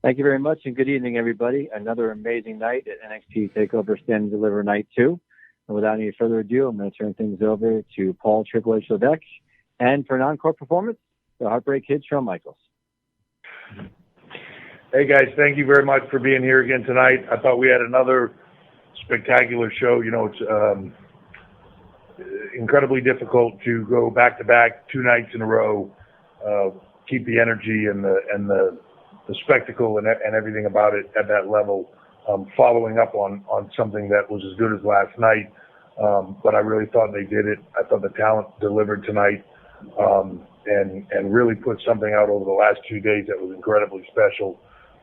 Thank you very much, and good evening, everybody. Another amazing night at NXT TakeOver Stand and Deliver Night 2. And without any further ado, I'm going to turn things over to Paul Triple H Levesque, and for an encore performance, the Heartbreak Kid, Shawn Michaels. Hey, guys, thank you very much for being here again tonight. I thought we had another spectacular show. You know, it's incredibly difficult to go back-to-back 2 nights in a row, keep the energy and the spectacle and everything about it at that level, following up on something that was as good as last night. But I really thought they did it. I thought the talent delivered tonight, and really put something out over the last 2 days that was incredibly special,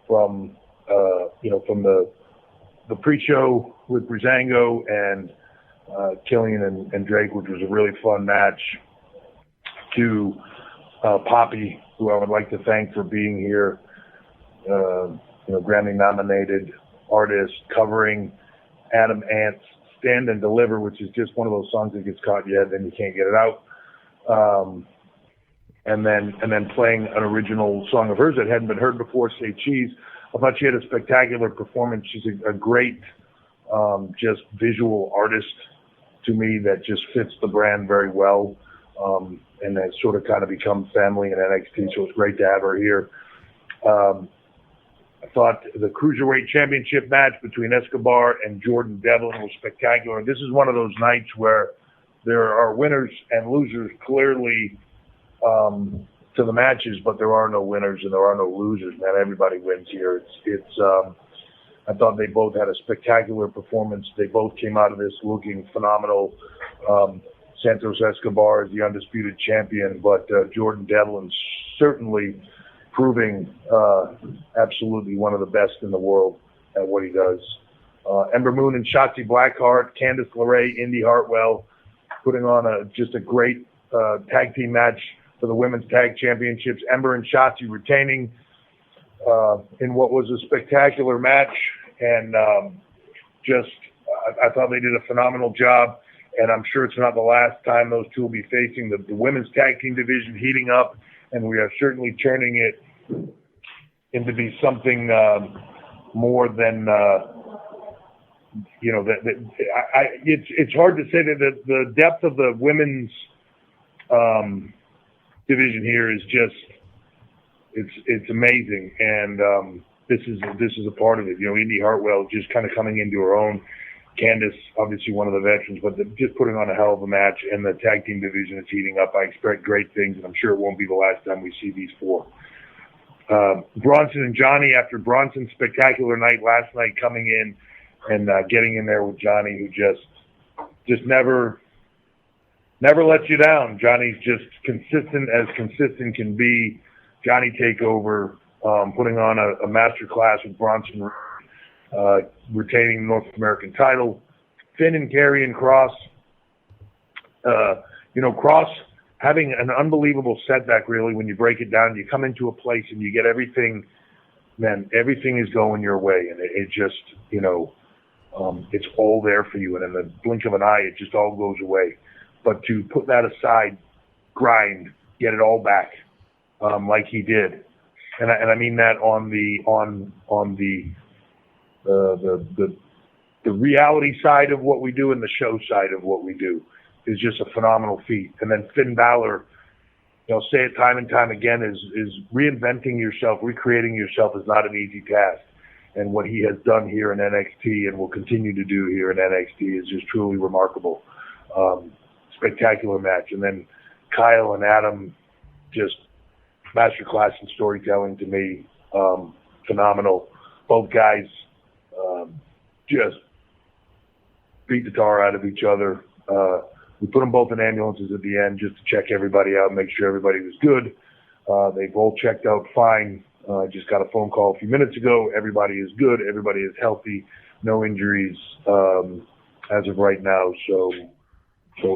from the pre-show with Breezango and Killian and Drake, which was a really fun match, to Poppy, who I would like to thank for being here. Grammy-nominated artist, covering Adam Ant's Stand and Deliver, which is just one of those songs that gets caught in your head, then you can't get it out. And then playing an original song of hers that hadn't been heard before, Say Cheese. I thought she had a spectacular performance. She's a great just visual artist to me that just fits the brand very well, and has sort of kind of become family in NXT, so it's great to have her here. I thought the Cruiserweight Championship match between Escobar and Jordan Devlin was spectacular. This is one of those nights where there are winners and losers clearly to the matches, but there are no winners and there are no losers, man. Everybody wins here. I thought they both had a spectacular performance. They both came out of this looking phenomenal. Santos Escobar is the undisputed champion, but Jordan Devlin certainly proving absolutely one of the best in the world at what he does. Ember Moon and Shotzi Blackheart, Candice LeRae, Indy Hartwell, putting on just a great tag team match for the Women's Tag Championships. Ember and Shotzi retaining in what was a spectacular match, and I thought they did a phenomenal job, and I'm sure it's not the last time those two will be facing. The Women's Tag Team division heating up, and we are certainly turning it into be something more than it's hard to say that the depth of the women's division here is just it's amazing, and this is a part of it. Indy Hartwell just kind of coming into her own. Candice, obviously one of the veterans, but just putting on a hell of a match, and the tag team division is heating up. I expect great things, and I'm sure it won't be the last time we see these four. Bronson and Johnny, after Bronson's spectacular night last night, coming in and getting in there with Johnny, who just never lets you down. Johnny's just consistent as consistent can be. Johnny Takeover, putting on a master class with Bronson, retaining the North American title. Finn and Karrion Kross. Kross having an unbelievable setback, really, when you break it down. You come into a place and you get everything, man, everything is going your way. And it just, it's all there for you. And in the blink of an eye, it just all goes away. But to put that aside, grind, get it all back, like he did. And I mean that on the reality side of what we do and the show side of what we do is just a phenomenal feat. And then Finn Balor, say it time and time again, is reinventing yourself, recreating yourself is not an easy task. And what he has done here in NXT and will continue to do here in NXT is just truly remarkable. Spectacular match. And then Kyle and Adam, just masterclass in storytelling to me. Phenomenal. Both guys just beat the tar out of each other. We put them both in ambulances at the end just to check everybody out, make sure everybody was good. They both checked out fine. I just got a phone call a few minutes ago. Everybody is good. Everybody is healthy. No injuries as of right now. So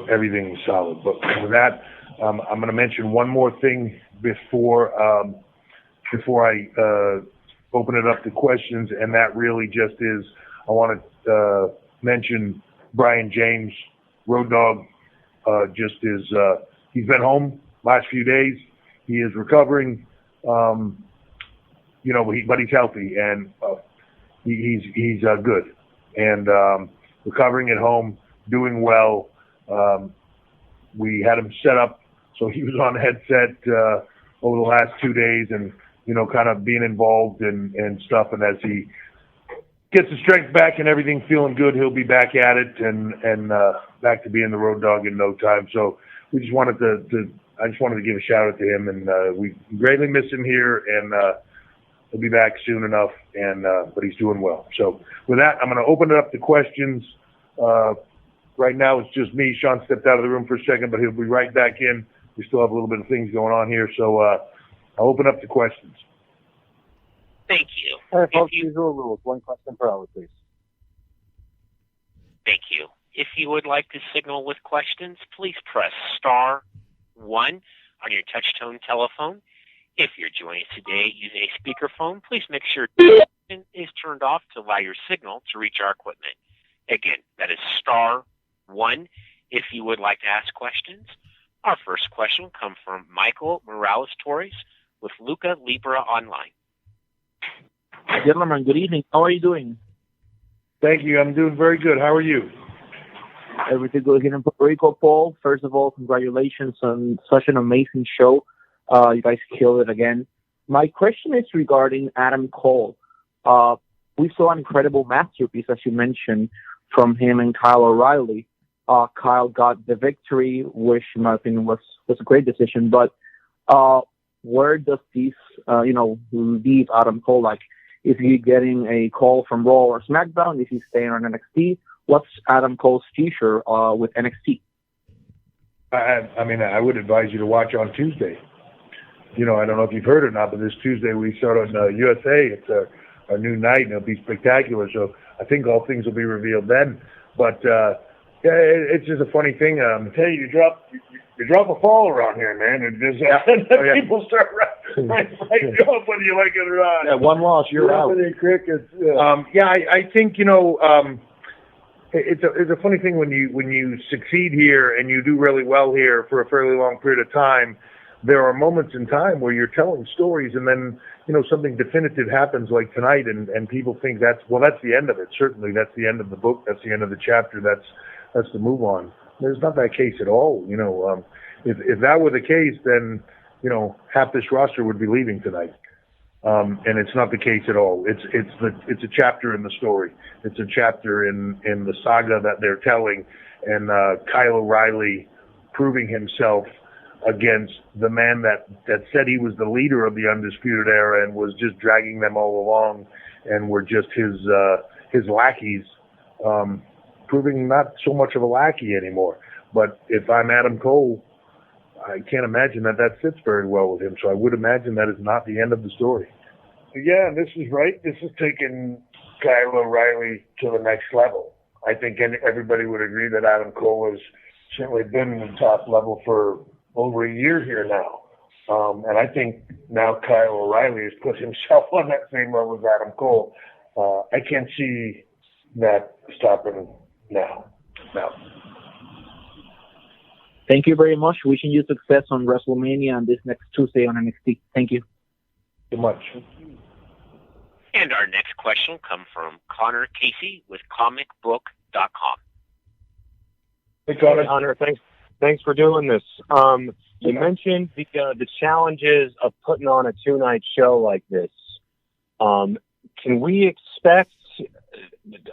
everything's solid. But with that, I'm going to mention one more thing before I open it up to questions, and that really just is, I want to mention Brian James, Road Dogg, he's been home last few days. He is recovering. but he's healthy and he's good and recovering at home, doing well. We had him set up so he was on the headset over the last 2 days and kind of being involved and stuff. And as he gets his strength back and everything feeling good, he'll be back at it and back to being the road dog in no time. So we just wanted I just wanted to give a shout out to him, and we greatly miss him here, and he'll be back soon enough, and but he's doing well. So with that, I'm going to open it up to questions. Right now it's just me. Shawn stepped out of the room for a second, but he'll be right back in. We still have a little bit of things going on here, so I'll open up to questions. Thank you. All right, folks, usual rules. One question per hour, please. Thank you. If you would like to signal with questions, please press *1 on your touch-tone telephone. If you're joining us today using a speakerphone, please make sure the button is turned off to allow your signal to reach our equipment. Again, that is *1 if you would like to ask questions. Our first question will come from Michael Morales-Torres with Luca Libra Online. Gentlemen, good evening. How are you doing? Thank you. I'm doing very good. How are you? Everything good here in Puerto Rico, Paul. First of all, congratulations on such an amazing show. You guys killed it again. My question is regarding Adam Cole. We saw an incredible masterpiece, as you mentioned, from him and Kyle O'Reilly. Kyle got the victory, which, in my opinion, was a great decision. But where does this, leave Adam Cole? Like, is he getting a call from Raw or SmackDown? Is he staying on NXT? What's Adam Cole's future with NXT? I would advise you to watch on Tuesday. I don't know if you've heard or not, but this Tuesday we start on USA. It's a new night, and it'll be spectacular. So I think all things will be revealed then. But it's just a funny thing. I tell you, you drop a fall around here, man, and just people start right up whether you like it or not. Yeah, one loss, you're out. Crickets. I think it's a funny thing when you succeed here and you do really well here for a fairly long period of time. There are moments in time where you're telling stories and then, something definitive happens like tonight and people think that's the end of it. Certainly that's the end of the book. That's the end of the chapter. That's the move on. There's not that case at all. If that were the case, then, half this roster would be leaving tonight. And it's not the case at all. It's a chapter in the story. It's a chapter in the saga that they're telling, and Kyle O'Reilly proving himself against the man that said he was the leader of the Undisputed Era and was just dragging them all along and were just his lackeys, proving not so much of a lackey anymore. But if I'm Adam Cole, I can't imagine that sits very well with him. So I would imagine that is not the end of the story. Yeah, this is right. This is taking Kyle O'Reilly to the next level. I think everybody would agree that Adam Cole has certainly been in the top level for over a year here now. And I think now Kyle O'Reilly has put himself on that same level as Adam Cole. I can't see that stopping now. Thank you very much. Wishing you success on WrestleMania and this next Tuesday on NXT. Thank you. Thank you much. And our next question will come from Connor Casey with comicbook.com. Hey, Connor. Connor, thanks for doing this. You mentioned the challenges of putting on a two-night show like this. Can we expect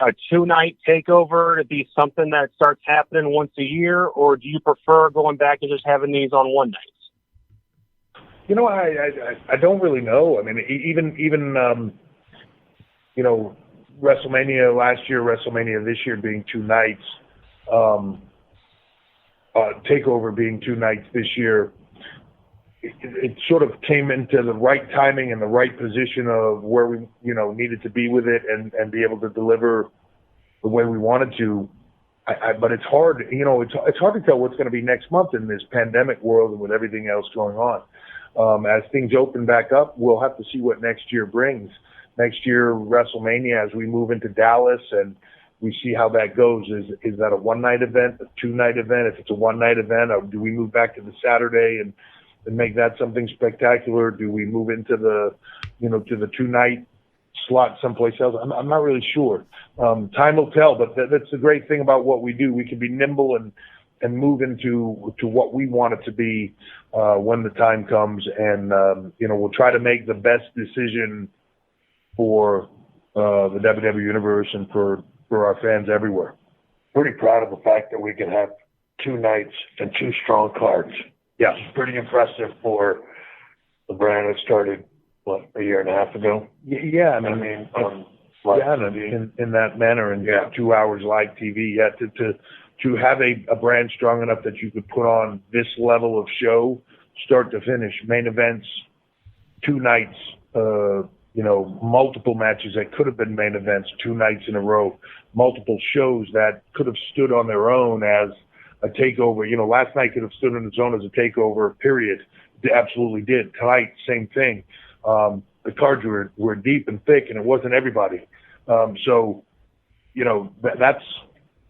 a two-night takeover to be something that starts happening once a year, or do you prefer going back and just having these on one night? I don't really know. I mean, even WrestleMania last year, WrestleMania this year being two nights, TakeOver being two nights this year, it sort of came into the right timing and the right position of where we, needed to be with it and be able to deliver the way we wanted to. But it's hard, it's hard to tell what's going to be next month in this pandemic world and with everything else going on. As things open back up, we'll have to see what next year brings. Next year, WrestleMania, as we move into Dallas and we see how that goes, is that a one-night event, a two-night event? If it's a one-night event, or do we move back to the Saturday and and make that something spectacular? Do we move into the, to the 2-night slot someplace else? I'm not really sure. Time will tell, but that's the great thing about what we do. We can be nimble and move into what we want it to be when the time comes, and we'll try to make the best decision for the WWE Universe and for our fans everywhere. Pretty proud of the fact that we can have 2 nights and 2 strong cards. Yeah, it's pretty impressive for the brand that started a year and a half ago. Yeah, I mean, in that manner, and 2 hours live TV. Yeah, to have a brand strong enough that you could put on this level of show, start to finish, main events, 2 nights, multiple matches that could have been main events 2 nights in a row, multiple shows that could have stood on their own as a takeover. Last night could have stood on its own as a takeover, period. It absolutely did. Tonight, same thing. The cards were deep and thick, and it wasn't everybody.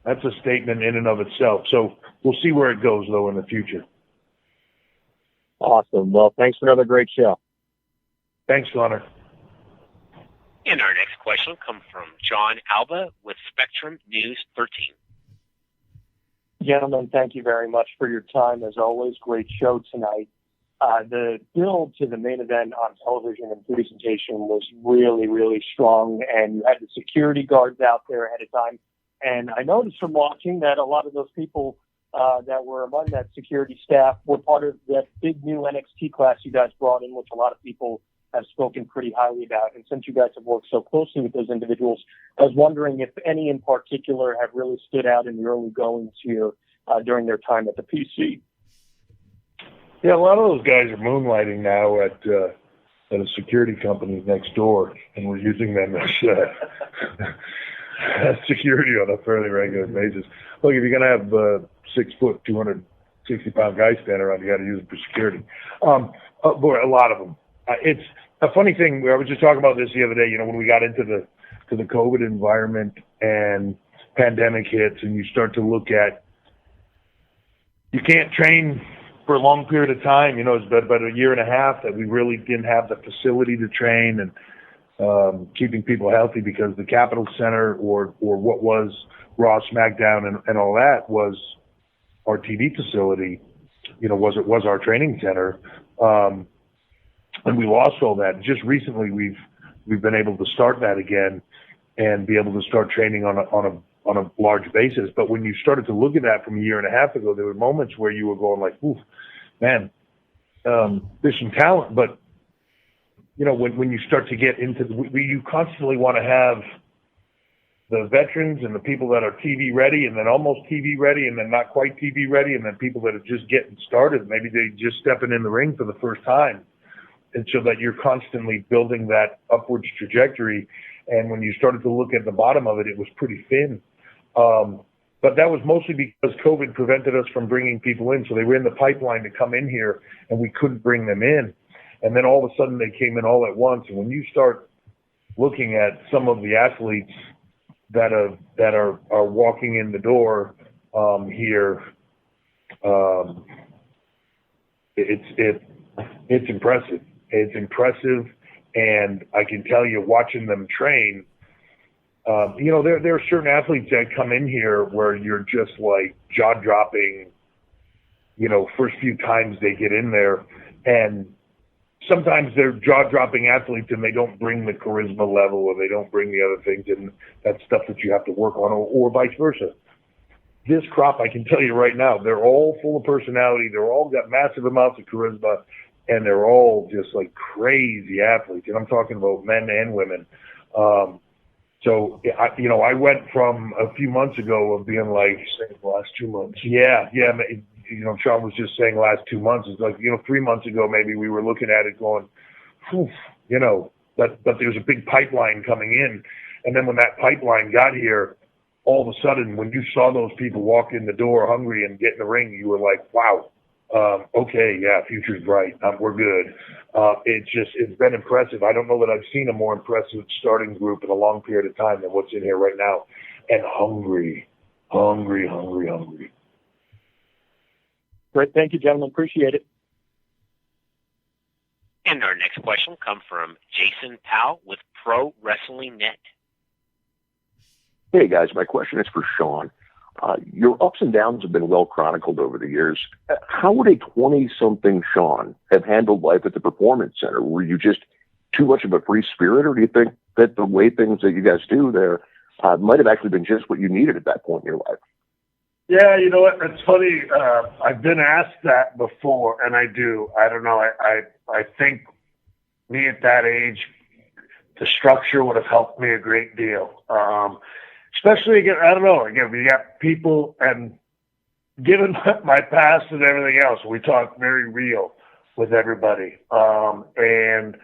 That's a statement in and of itself. So we'll see where it goes, though, in the future. Awesome. Well, thanks for another great show. Thanks, Connor. And our next question will come from John Alba with Spectrum News 13. Gentlemen, thank you very much for your time. As always, great show tonight. The build to the main event on television and presentation was really, really strong, and you had the security guards out there ahead of time. And I noticed from watching that a lot of those people that were among that security staff were part of that big new NXT class you guys brought in, which a lot of people have spoken pretty highly about. And since you guys have worked so closely with those individuals, I was wondering if any in particular have really stood out in the early goings here during their time at the PC. Yeah, a lot of those guys are moonlighting now at a security company next door, and we're using them as security on a fairly regular basis. Look, if you're going to have 6 foot, 260-pound guys standing around, you got to use them for security. But a lot of them. It's a funny thing. I was just talking about this the other day. When we got into the COVID environment and pandemic hits, and you start to look at, you can't train for a long period of time. It's been about a year and a half that we really didn't have the facility to train and keeping people healthy, because the Capitol Center or what was Raw, SmackDown, and all that was our TV facility. Was our training center. And we lost all that. Just recently, we've been able to start that again and be able to start training on a large basis. But when you started to look at that from a year and a half ago, there were moments where you were going like, "Oof, man, there's some talent." But when you start to get into you constantly want to have the veterans and the people that are TV ready, and then almost TV ready, and then not quite TV ready, and then people that are just getting started. Maybe they just stepping in the ring for the first time. And so that you're constantly building that upwards trajectory. And when you started to look at the bottom of it, it was pretty thin. But that was mostly because COVID prevented us from bringing people in. So they were in the pipeline to come in here, and we couldn't bring them in. And then all of a sudden they came in all at once. And when you start looking at some of the athletes that are walking in the door here, it's impressive. It's impressive, and I can tell you, watching them train, there are certain athletes that come in here where you're just like jaw-dropping, first few times they get in there, and sometimes they're jaw-dropping athletes and they don't bring the charisma level, or they don't bring the other things, and that's stuff that you have to work on, or vice versa. This crop, I can tell you right now, they're all full of personality. They're all got massive amounts of charisma, and they're all just like crazy athletes. And I'm talking about men and women. So I went from a few months ago of being like, the last 2 months. Yeah. Shawn was just saying last 2 months. It's like, 3 months ago, maybe we were looking at it going, but there's a big pipeline coming in. And then when that pipeline got here, all of a sudden, when you saw those people walk in the door hungry and get in the ring, you were like, wow, okay, yeah, future's bright. We're good. It's been impressive. I don't know that I've seen a more impressive starting group in a long period of time than what's in here right now. And hungry. Great. Thank you, gentlemen. Appreciate it. And our next question will come from Jason Powell with Pro Wrestling Net. Hey guys, my question is for Shawn. Your ups and downs have been well chronicled over the years. How would a 20-something Shawn have handled life at the Performance Center? Were you just too much of a free spirit, or do you think that the way things that you guys do there might have actually been just what you needed at that point in your life? Yeah, you know what? It's funny. I've been asked that before, and I do. I don't know. I think me at that age, the structure would have helped me a great deal. Especially, again, I don't know. Again, we got people, and given my past and everything else, we talk very real with everybody. And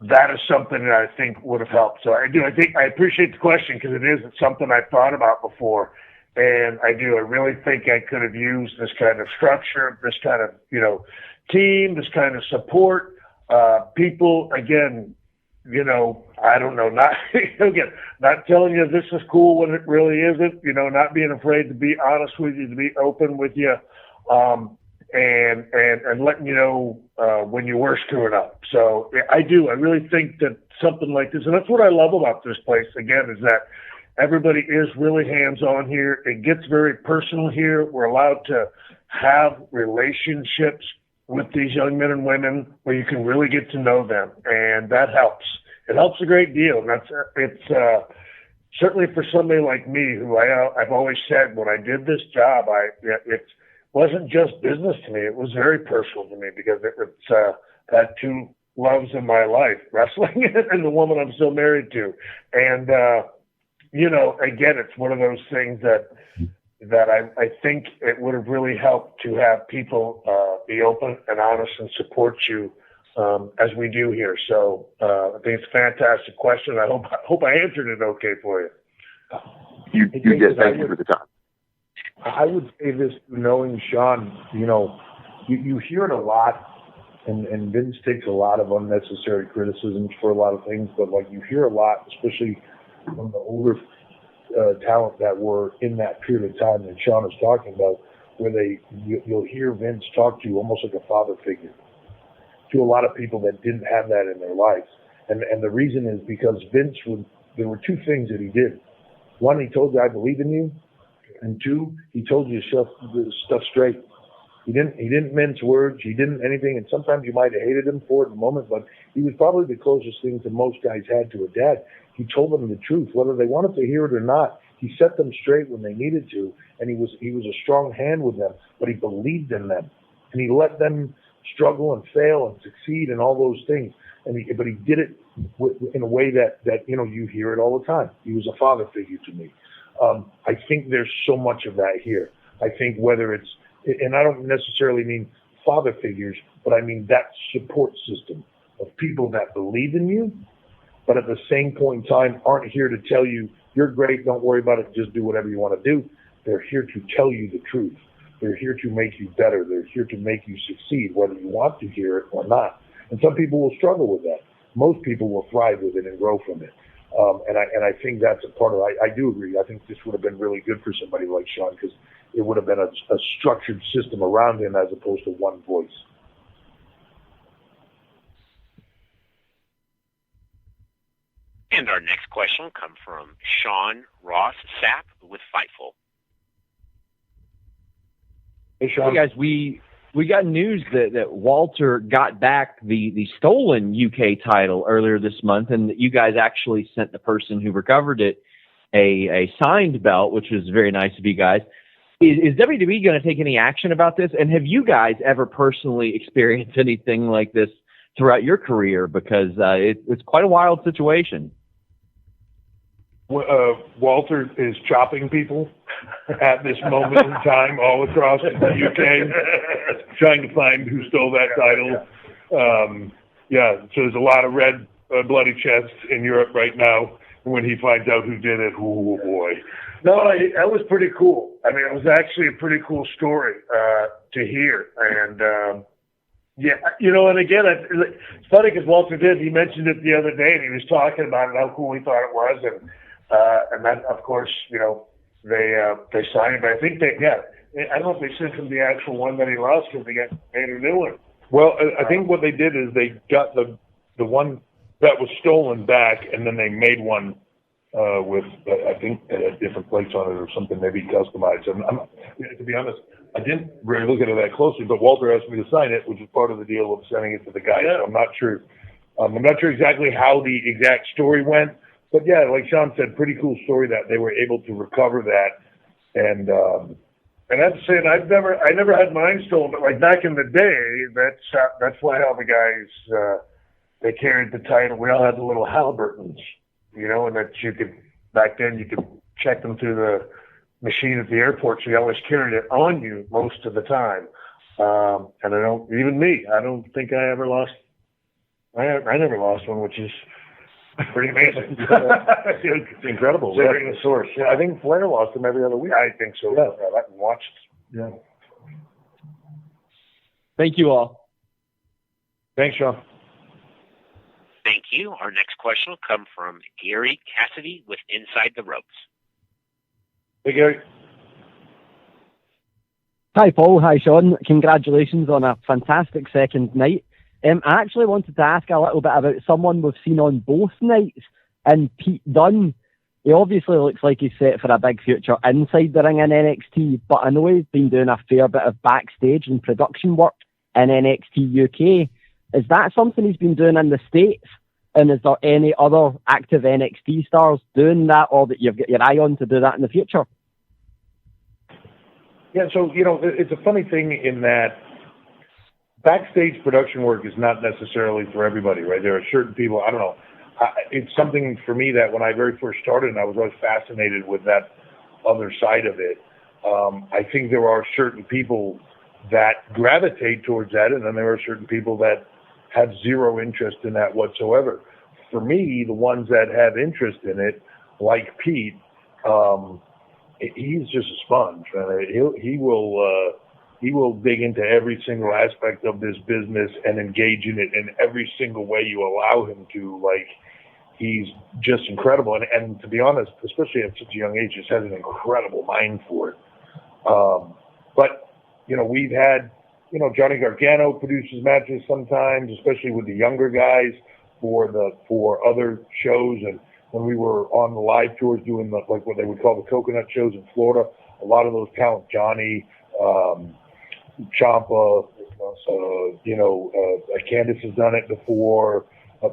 that is something that I think would have helped. So I think I appreciate the question, because it's something I've thought about before. And I really think I could have used this kind of structure, this kind of, team, this kind of support. People, again, I don't know, not telling you this is cool when it really isn't, not being afraid to be honest with you, to be open with you, and letting you know when you were screwing up. So I really think that something like this, and that's what I love about this place, again, is that everybody is really hands-on here. It gets very personal here. We're allowed to have relationships with these young men and women where you can really get to know them, and that helps. It helps a great deal. And it's certainly for somebody like me, who I've always said when I did this job, it wasn't just business to me. It was very personal to me, because it's had two loves in my life, wrestling and the woman I'm still married to. And again, it's one of those things that I think it would have really helped to have people be open and honest and support you as we do here. So I think it's a fantastic question. I hope I answered it okay for you. You did. Thank you for the time. I would say this, knowing Shawn, you hear it a lot, and Vince takes a lot of unnecessary criticisms for a lot of things, but you hear a lot, especially from the older talent that were in that period of time that Shawn is talking about, where you'll hear Vince talk to you almost like a father figure to a lot of people that didn't have that in their lives. And the reason is because Vince there were two things that he did. One, he told you, I believe in you. And two, he told you stuff straight. He didn't mince words. He didn't anything. And sometimes you might have hated him for it in the moment, but he was probably the closest thing to most guys had to a dad. He told them the truth, whether they wanted to hear it or not. He set them straight when they needed to, and he was a strong hand with them, but he believed in them, and he let them struggle and fail and succeed and all those things. But he did it in a way that you hear it all the time. He was a father figure to me. I think there's so much of that here. I think whether it's, and I don't necessarily mean father figures, but I mean that support system of people that believe in you, but at the same point in time aren't here to tell you, you're great, don't worry about it, just do whatever you want to do. They're here to tell you the truth. They're here to make you better. They're here to make you succeed, whether you want to hear it or not. And some people will struggle with that. Most people will thrive with it and grow from it. And I think that's a part of it. I do agree. I think this would have been really good for somebody like Shawn, because it would have been a structured system around him as opposed to one voice. And our next question will come from Sean Ross Sapp with Fightful. Hey, Sean. Hey, guys, we got news that Walter got back the stolen UK title earlier this month, and that you guys actually sent the person who recovered it a signed belt, which was very nice of you guys. Is WWE going to take any action about this? And have you guys ever personally experienced anything like this throughout your career? Because it's quite a wild situation. Walter is chopping people at this moment in time all across the UK, trying to find who stole that title. So there's a lot of red bloody chests in Europe right now. When he finds out who did it, oh boy. No, that was pretty cool. I mean, it was actually a pretty cool story to hear. And and again, it's funny because Walter he mentioned it the other day, and he was talking about it, how cool he thought it was, and then of course, they signed it. But I think I don't know if they sent him the actual one that he lost, because they made a new one. Well, I think what they did is they got the one that was stolen back, and then they made one with I think different plates on it or something, maybe customized. And to be honest, I didn't really look at it that closely, but Walter asked me to sign it, which is part of the deal of sending it to the guy. So I'm not sure. I'm not sure exactly how the exact story went, but yeah, like Shawn said, pretty cool story that they were able to recover that. And I have to say, I never had mine stolen, but like back in the day, that's why all the guys they carried the title. We all had the little Halliburtons, and that back then you could check them through the machine at the airport, so you always carried it on you most of the time. And I don't think I ever lost. I never lost one, which is pretty amazing. It's incredible. Considering the source. Yeah, I think Flair lost them every other week. I think so. Yeah. I watched. Yeah. Thank you all. Thanks, Shawn. Thank you. Our next question will come from Gary Cassidy with Inside the Ropes. Hey, Gary. Hi, Paul. Hi, Shawn. Congratulations on a fantastic second night. I actually wanted to ask a little bit about someone we've seen on both nights, and Pete Dunne. He obviously looks like he's set for a big future inside the ring in NXT, but I know he's been doing a fair bit of backstage and production work in NXT UK. Is that something he's been doing in the States? And is there any other active NXT stars doing that, or that you've got your eye on to do that in the future? Yeah, so, it's a funny thing in that backstage production work is not necessarily for everybody, right? There are certain people, I don't know. It's something for me that when I very first started, and I was always fascinated with that other side of it. I think there are certain people that gravitate towards that, and then there are certain people that have zero interest in that whatsoever. For me, the ones that have interest in it, like Pete, he's just a sponge. He will dig into every single aspect of this business and engage in it in every single way you allow him to. Like, he's just incredible. And to be honest, especially at such a young age, just has an incredible mind for it. But, we've had, Johnny Gargano produces matches sometimes, especially with the younger guys for other shows. And when we were on the live tours doing what they would call the coconut shows in Florida, a lot of those talent, Johnny, Ciampa, Candice has done it before.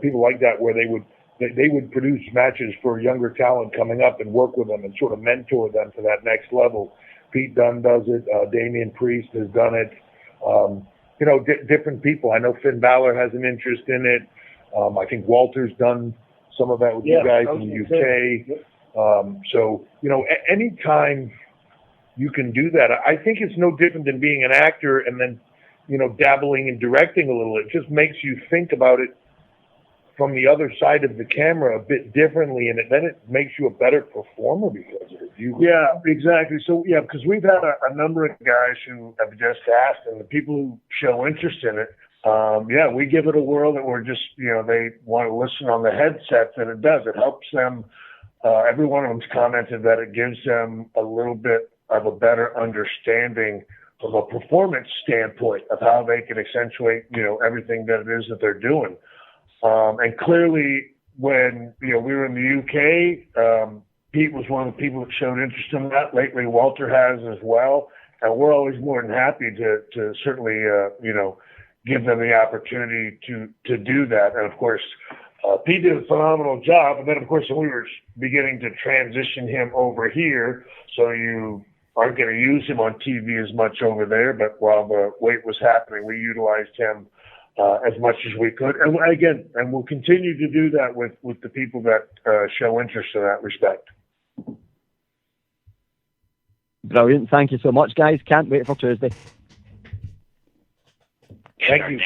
People like that, where they would produce matches for younger talent coming up and work with them and sort of mentor them to that next level. Pete Dunne does it. Damian Priest has done it. Different people. I know Finn Balor has an interest in it. I think Walter's done some of that with you guys in the UK. So, anytime you can do that, I think it's no different than being an actor and then, dabbling and directing a little. It just makes you think about it from the other side of the camera a bit differently, and then it makes you a better performer because of it. Yeah, exactly. So, because we've had a number of guys who have just asked, and the people who show interest in it, we give it a whirl that we're just, they want to listen on the headsets, and it does. It helps them. Every one of them's commented that it gives them a little bit of a better understanding from a performance standpoint of how they can accentuate, everything that it is that they're doing. And clearly, when, we were in the UK, Pete was one of the people that showed interest in that. Lately, Walter has as well. And we're always more than happy to certainly, give them the opportunity to do that. And of course, Pete did a phenomenal job. And then, of course, we were beginning to transition him over here. So you aren't going to use him on TV as much over there. But while the wait was happening, we utilized him as much as we could. And again, we'll continue to do that with the people that show interest in that respect. Brilliant. Thank you so much, guys. Can't wait for Tuesday. Thank you.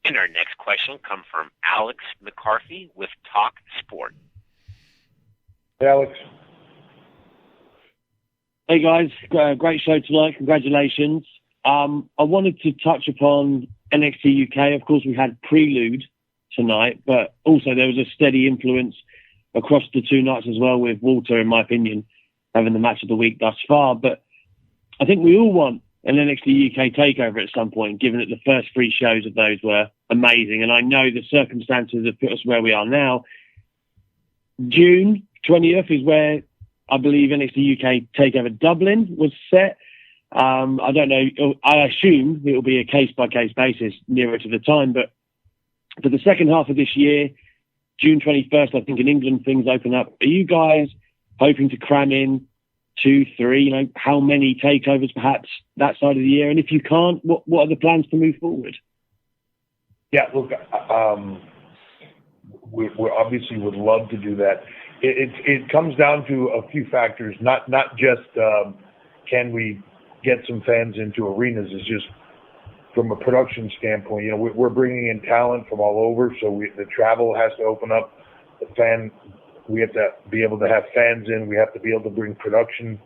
And our next question will come from Alex McCarthy with Talk Sport. Hey, Alex. Hey, guys. Great show tonight. Congratulations. I wanted to touch upon NXT UK. Of course, we had Prelude tonight, but also there was a steady influence across the two nights as well, with Walter, in my opinion, having the match of the week thus far. But I think we all want an NXT UK TakeOver at some point, given that the first 3 shows of those were amazing. And I know the circumstances have put us where we are now. June 20th is where I believe NXT UK TakeOver Dublin was set. I don't know. I assume it will be a case-by-case basis nearer to the time. But for the second half of this year, June 21st, I think in England things open up. Are you guys hoping to cram in 2, 3, how many takeovers perhaps that side of the year? And if you can't, what are the plans to move forward? Yeah, look, we obviously would love to do that. It comes down to a few factors, not just can we get some fans into arenas. It's just from a production standpoint. We're bringing in talent from all over, so the travel has to open up. We have to be able to have fans in. We have to be able to bring production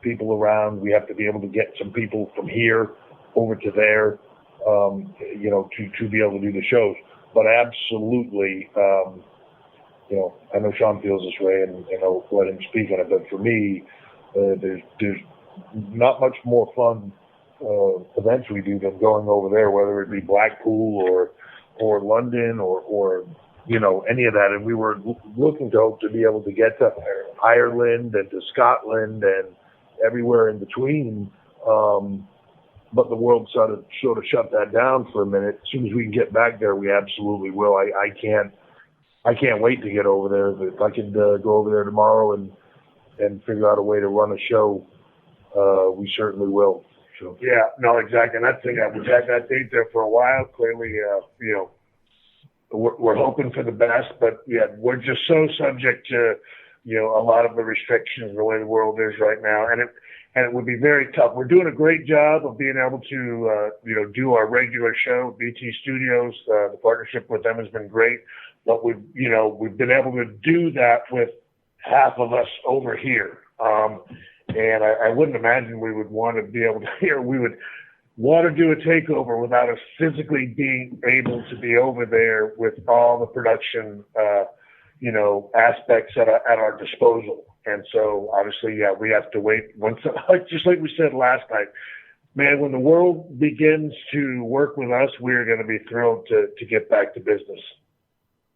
people around. We have to be able to get some people from here over to there, to be able to do the shows. But absolutely, I know Shawn feels this way, and I'll let him speak on it. But for me, there's not much more fun events we do than going over there, whether it be Blackpool or London or any of that. And we were looking to hope to be able to get to Ireland and to Scotland and everywhere in between. But the world sort of shut that down for a minute. As soon as we can get back there, we absolutely will. I can't wait to get over there. If I could go over there tomorrow and figure out a way to run a show, we certainly will. So. Yeah, no, exactly. And that's the thing. We've had that date there for a while. Clearly, we're hoping for the best, but yeah, we're just so subject to, a lot of the restrictions the way the world is right now. And it would be very tough. We're doing a great job of being able to, do our regular show, BT Studios. The partnership with them has been great, but we've been able to do that with half of us over here. And I wouldn't imagine we would want to be able to we would want to do a takeover without us physically being able to be over there with all the production, aspects at our disposal. And so obviously, yeah, we have to wait. Just like we said last night, man, when the world begins to work with us, we're going to be thrilled to get back to business.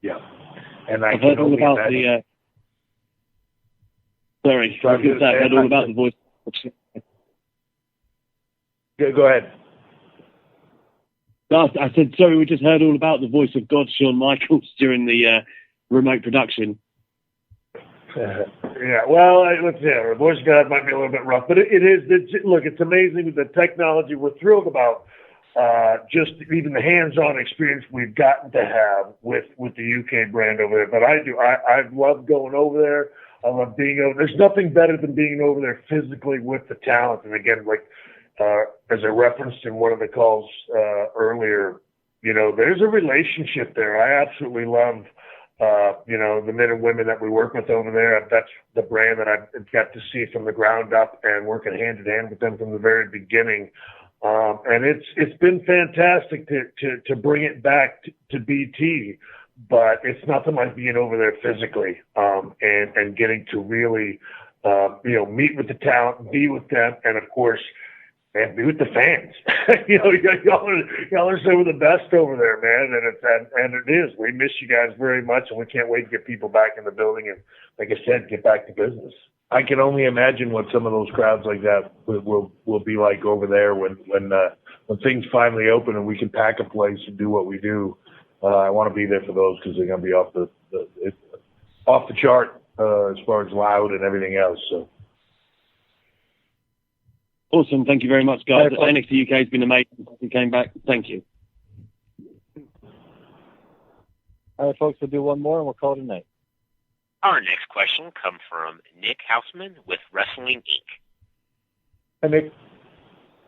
Yeah. And I've heard all about the, sorry, I heard all about the voice. Go ahead. No, I said, sorry, we just heard all about the voice of God, Shawn Michaels, during the remote production. Yeah, well, the voice of God might be a little bit rough, but it's amazing with the technology. We're thrilled about just even the hands-on experience we've gotten to have with the UK brand over there. But I love going over there. I love being over. There's nothing better than being over there physically with the talent. And again, as I referenced in one of the calls earlier, there's a relationship there. I absolutely love, the men and women that we work with over there. That's the brand that I've got to see from the ground up and working hand in hand with them from the very beginning. And it's been fantastic to bring it back to BT. But it's nothing like being over there physically, and getting to really, meet with the talent, be with them, and of course, and be with the fans. Y'all are some of the best over there, man. And it is. We miss you guys very much, and we can't wait to get people back in the building and, like I said, get back to business. I can only imagine what some of those crowds like that will be like over there when things finally open and we can pack a place and do what we do. I want to be there for those because they're going to be off the chart as far as loud and everything else. So awesome! Thank you very much, guys. NXT UK has been amazing since we came back. Thank you. All right, folks, we'll do one more and we'll call it a night. Our next question comes from Nick Houseman with Wrestling Inc. Hi, Nick.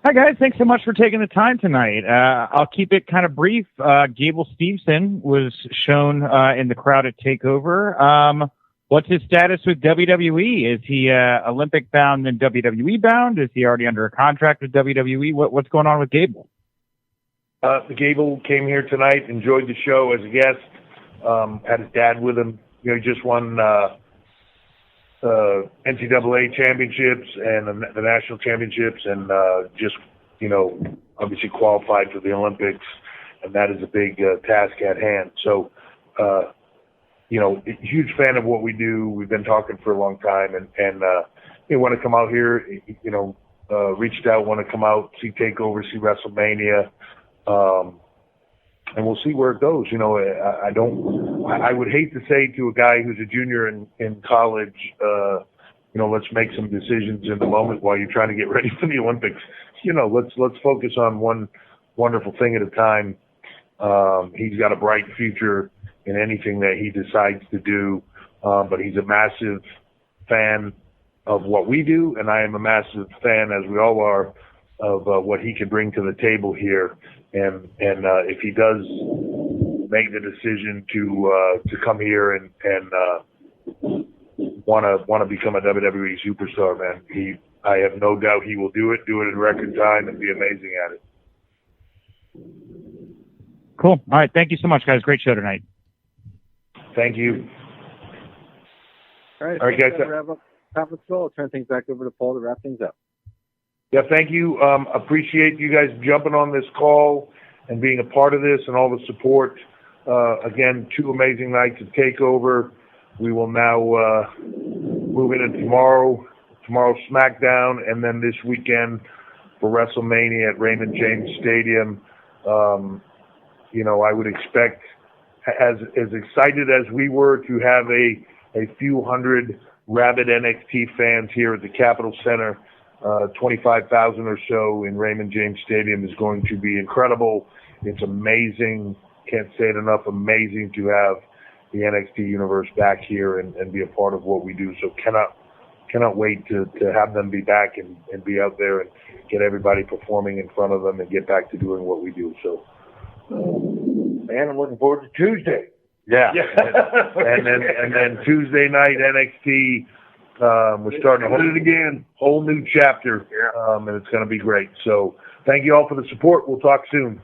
Hi, guys. Thanks so much for taking the time tonight. I'll keep it kind of brief. Gable Steveson was shown in the crowd at TakeOver. What's his status with WWE? Is he Olympic bound and WWE bound? Is he already under a contract with WWE? What's going on with Gable? Gable came here tonight, enjoyed the show as a guest, had his dad with him. He just won NCAA championships and the national championships, and just obviously qualified for the Olympics, and that is a big task at hand. So, huge fan of what we do. We've been talking for a long time, and they want to come out here, reached out, want to come out, see TakeOver, see WrestleMania, and we'll see where it goes. I would hate to say to a guy who's a junior in college, let's make some decisions in the moment while you're trying to get ready for the Olympics. Let's focus on one wonderful thing at a time. He's got a bright future in anything that he decides to do, but he's a massive fan of what we do, and I am a massive fan, as we all are, of what he can bring to the table here. And if he does make the decision to come here and want to become a WWE superstar, man, I have no doubt he will do it in record time, and be amazing at it. Cool. All right. Thank you so much, guys. Great show tonight. Thank you. All right, guys. Wrap up conference call. I'll turn things back over to Paul to wrap things up. Yeah, thank you. Appreciate you guys jumping on this call and being a part of this, and all the support. Again, 2 amazing nights of TakeOver. We will now move into tomorrow's SmackDown, and then this weekend for WrestleMania at Raymond James Stadium. I would expect, as excited as we were to have a few hundred rabid NXT fans here at the Capitol Center, 25,000 or so in Raymond James Stadium is going to be incredible. It's amazing. Can't say it enough. Amazing to have the NXT universe back here and be a part of what we do. So cannot wait to have them be back and be out there and get everybody performing in front of them and get back to doing what we do. So, man, I'm looking forward to Tuesday. Yeah. and then Tuesday night NXT. We're starting a whole new chapter, and it's going to be great. So thank you all for the support. We'll talk soon.